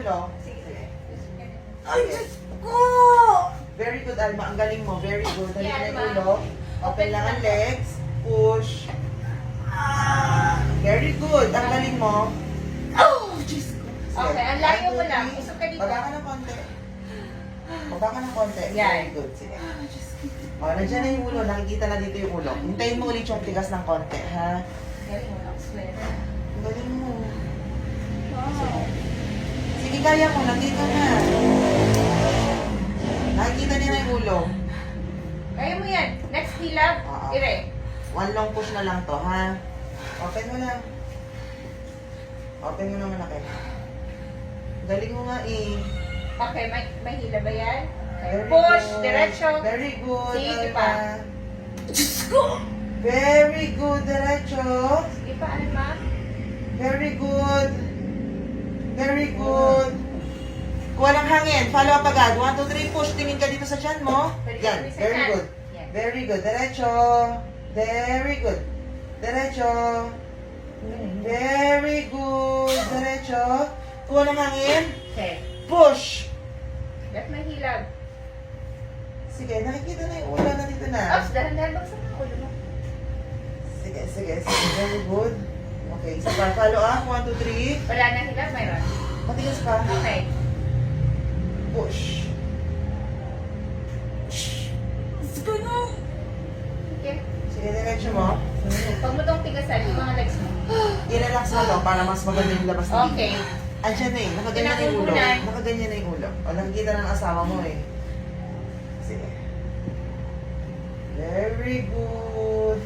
ulo. Sige. Ay, Diyos ko! Very good, Alma. Ang galing mo. Very good. Halika na yung Alma. ulo. Open lang ang legs. Push. Very good. Ang galing mo. Oh, Diyos ko. Sige. Okay, ang layo mo 1, 2, lang. 3. Usok ka dito. Baba ka ng konti. Baba ka ng konti. Yan. Very good. Sige. O, nandiyan na yung ulo. Nakikita na dito yung ulo. Hintayin mo ulit yung tigas ng konti, ha? Galing mo lang, sweater. Ang galing mo. Wow. Sige, kaya mo. Nandito na. Nakikita niya na yung ulo. Kaya mo yan. Next hilab, Oo. ire. One long push na lang to, ha? Open mo lang. Open mo naman, Ake. Galing mo nga, eh. Okay, may hilab ba yan? Okay. Very Push, good. diretso. Very good. Sige Alma. pa. Very good, diretso. Sige pa, Alma. Very good. Very good. Kuha ng hangin. Follow up agad. 1, 2, 3, push. Tingin ka dito sa tiyan mo. Pwede Yan. ka sa Very tiyan. good. Yan. Very good. Diretso. Very good. Diretso. Very good. Diretso. Kuha ng hangin. Okay. Push. Left may hilab. Sige, nakikita na yung ulo na dito na. Ops, dahan-dahan bagsak ang ulo mo. Sige, sige, sige. Very good. Okay, isa pa. Follow up. 1, 2, 3. Wala na hilab, mayroon. Matigas pa. Okay. Push. Okay. Sige, diretso mo. Pag mo tong tigasan, yung mga legs mo. I-relax mo to para mas maganda yung labas ng Okay. Andiyan na eh. Nakaganyan na yung ulo. Pinakukunan. Nakaganyan na yung ulo. O, nakikita ng asawa mo eh. Sige. Very good.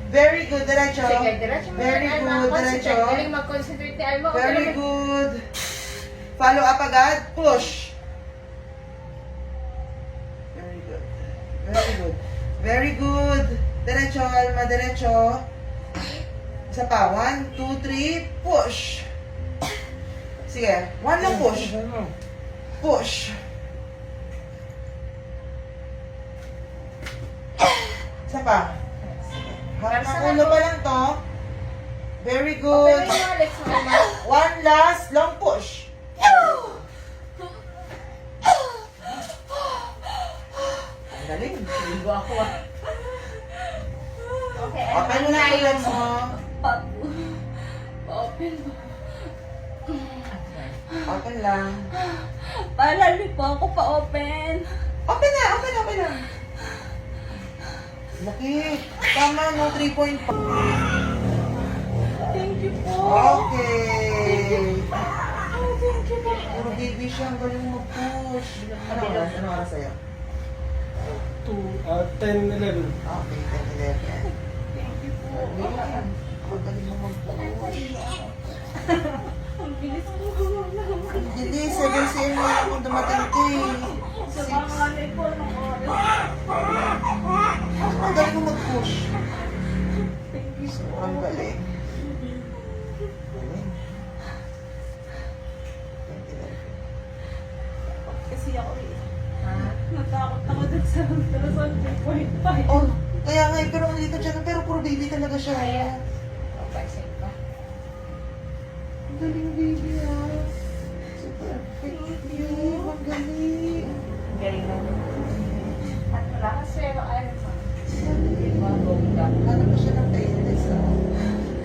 Very good. Diretso. Sige, diretso mo Very yan, Alma. good. Concentrate. Diretso. Galing mag-concentrate ni Alma. Very good. Follow up agad. Push. Very good. Very good. Very good. Diretso, Alma. Diretso. Isa pa. 1, 2, 3. Push. Sige. 1 lang push. Push. Isa pa. Harap ng ulo pa lang to. Very Okay, good. yung mga legs mo, Alma. One last long push. Ang galing. Ligo ako ah. Okay, Open mo na yung legs mo. Pa-open mo. Open lang. Palali po ako pa-open. Open na, open na, open na. Laki. Tama, no? 3.5. Thank you po. Okay. Thank you po. Puro baby siya. Ang galing mag-push. Ano oras? Ano oras sa'yo? 10-11. Okay, 10, 11. Thank you po. Ang galing mo mag-push. Ang bilis po. Hindi, 7 cm na kung dumating ka eh. Sa panganay po ng oras. Ang galing mo mag-push. Thank you po. Ang galing. Galing. Kasi ako eh. Ha? Natakot ako dun sa ultrasound 3.5. Oh, kaya nga eh, pero ang dito siya, pero puro baby talaga siya. Ayan. Okay, safe ka. Ang galing baby ah. Super perfect you. Ang galing. Galing na. At wala ka swero, Alma. Diba, bongga. Hanap pa siya ng tainless ah.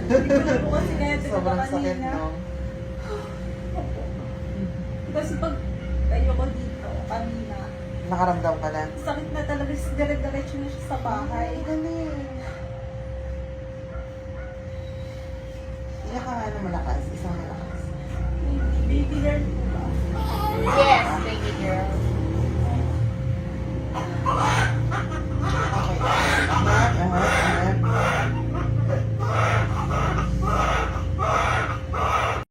Hindi ko na po kasi kaya Sobrang sakit kanina. no? Kasi pag ayoko dito, kanina, Nakaramdam ka na? sakit na talaga, dire-diretso na siya sa bahay. Ang galing. Iyak ka nga na malakas. Isang malakas.